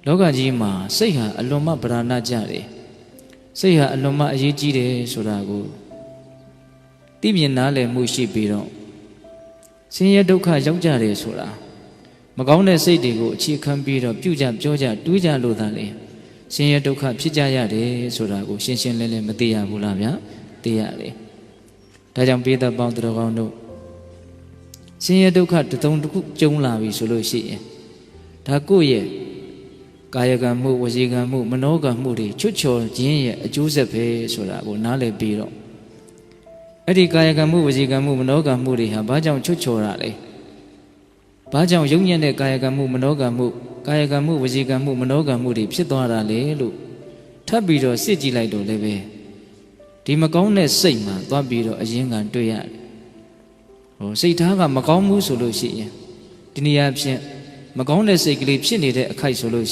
လောကကြီးမှာစိတ်ဟာအလွန်မှဗราဏကြတယ်စိတ်ဟာအလွန်မှအရေးကြီးတယ်ဆိုတာကိုသိမြင်နားလည်မှုရှိပြီးတော့ဆင်းရဲဒုက္ခရောက်ကြတယ်ဆိုတာမကောင်းတဲ့စိတ်တွေကိုအခြေခံပြီးတော့ပြုကြပြောကြတွေးကြလို့သာလေဆင်းရဲဒုက္ခဖြစ်ကြရတယ်ဆိုတာကိုရှင်းရှင်းလင်းလင်းမသိရဘူးလားဗျာသိရတယ်ဒါကြောင့်ပိဋကပေါင်းတော်ကောင်းတို့ဆင်းရဲဒုက္ခတစ်စုံတစ်ခုကြုံလာပြီဆိုလို့ရှိရင်ဒါကိုယ့်ရဲ့ကာယကံမှုဝစီကံမှုမနောကံမှုတွေချွတ်ချော်ခြင်းရဲ့အကျိုးဆက်ပဲဆိုတာကိုနားလည်ပြီးတော့အဲ့ဒီကာယကံမှုဝစီကံမှုမနောကံမှုတွေဟာဘာကြောင့်ချွတ်ချော်တာလဲဘာကြောင့်ယုံညံ့တဲ့ကာယကံမှုမနောကံမှုကာယကံမှုဝစီကံမှုမနောကံမှုတွေဖြစ်သွားတာလေလို့ထပ်ပြီးတော့စစ်ကြည့်လိုက်တော့လည်းပဲဒီမကောင်းတဲ့စိတ်မှာသွားပြီးတော့အရင်ကတွေ့ရတယ်စိတ်ထားကမကောင်းဘူးဆိုလို့ရှိရင်ဒီနေရာဖြင့်မကောင်းတဲ့စိတ်ကလေးဖြစ်နေတဲ့အခိုက်ဆိုလို့